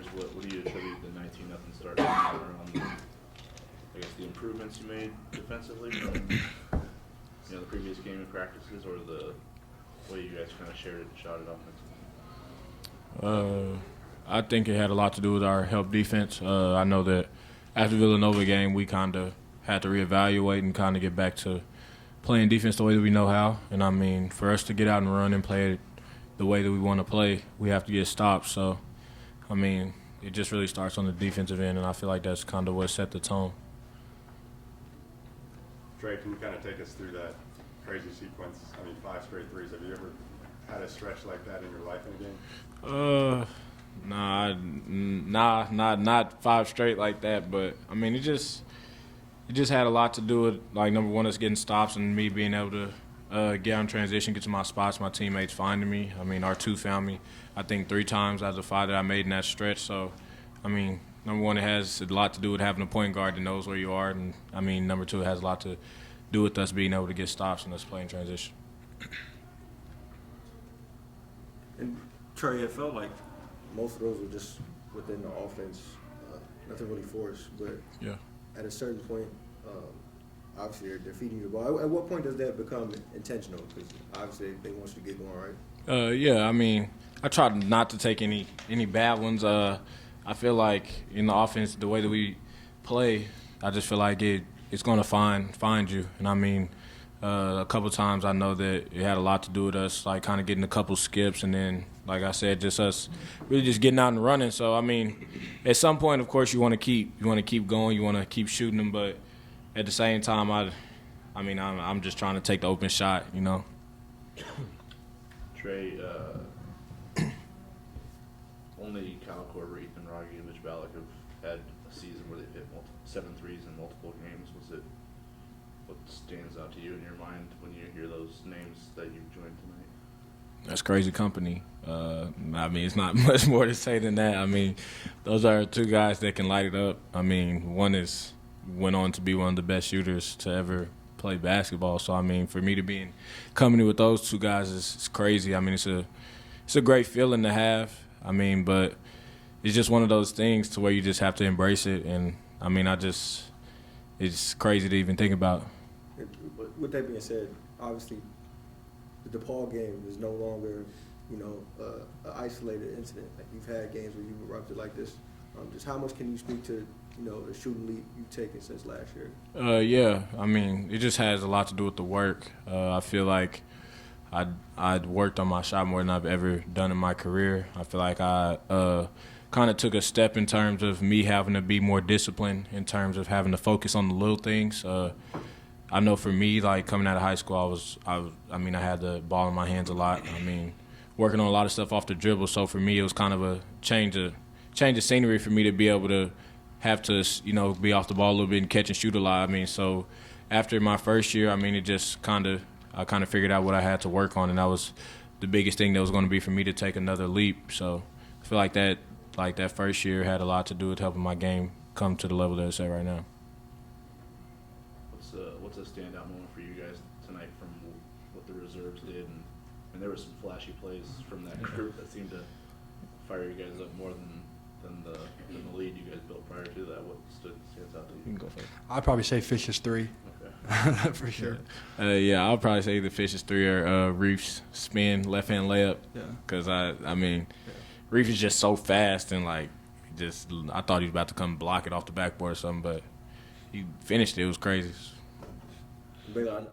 starters, what do you attribute the 19-0 start to around, I guess, the improvements you made defensively from the previous game and practices, or the way you guys kind of shared it and shot it offensively? I think it had a lot to do with our help defense. I know that after the Villanova game, we kind of had to reevaluate and kind of get back to playing defense the way that we know how. And, I mean, for us to get out and run and play it the way that we want to play, we have to get stops. So, I mean, it just really starts on the defensive end, and I feel like that's kind of what set the tone. Trey, can you kind of take us through that crazy sequence? I mean, 5 straight threes. Have you ever had a stretch like that in your life in a game? Not 5 straight like that. But I mean, it just had a lot to do with, like, number one, us getting stops and me being able to get on transition, get to my spots, my teammates finding me. I mean, our two found me, I think, 3 times out of the 5 that I made in that stretch. So, I mean, number one, it has a lot to do with having a point guard that knows where you are, and I mean, number two, it has a lot to do with us being able to get stops and us playing transition. And Trey, it felt like most of those were just within the offense, nothing really forced. But yeah, at a certain point, obviously they're feeding you the ball. At what point does that become intentional? Because obviously they want you to get going, right? Yeah, I mean, I tried not to take any bad ones. I feel like in the offense, the way that we play, I just feel like it's going to find you. And I mean, a couple times I know that it had a lot to do with us, like kind of getting a couple skips, and then, like I said, just us really just getting out and running. So I mean, at some point, of course, you want to keep going, you want to keep shooting them, but at the same time, I'm just trying to take the open shot, you know. Trey, only Kyle Korver, Ethan Rogge, and Mitch Ballack have had a season where they've hit 7 threes in multiple games. What stands out to you in your mind when you hear those names that you've joined tonight? That's crazy company. I mean, it's not much more to say than that. I mean, those are 2 guys that can light it up. I mean, one went on to be one of the best shooters to ever play basketball. So, I mean, for me to be in company with those 2 guys is crazy. I mean, it's a great feeling to have. I mean, but it's just one of those things to where you just have to embrace it. And, I mean, it's crazy to even think about. With that being said, obviously the DePaul game is no longer, an isolated incident. Like, you've had games where you've erupted like this. Just how much can you speak to, the shooting lead you've taken since last year? Yeah, I mean, it just has a lot to do with the work. I feel like I'd worked on my shot more than I've ever done in my career. I feel like I kind of took a step in terms of me having to be more disciplined, in terms of having to focus on the little things. I know for me, like, coming out of high school, I had the ball in my hands a lot. I mean, working on a lot of stuff off the dribble. So for me, it was kind of a change of scenery for me to be able to have to, be off the ball a little bit and catch and shoot a lot. I mean, so after my first year, I mean, it just I kind of figured out what I had to work on, and that was the biggest thing that was going to be for me to take another leap. So I feel like that first year had a lot to do with helping my game come to the level that it's at right now. What's a standout moment for you guys tonight from what the reserves did? And there were some flashy plays from that group that seemed to fire you guys up more than the lead you guys built prior to that. What stands out to you? You can go first. I'd probably say Fish's 3. Okay. For sure. Yeah, I'll probably say the Fish's 3 or Reef's spin left-hand layup. Yeah. Because, I mean, Reef is just so fast, and, like, I thought he was about to come block it off the backboard or something, but he finished it. It was crazy. Baylor,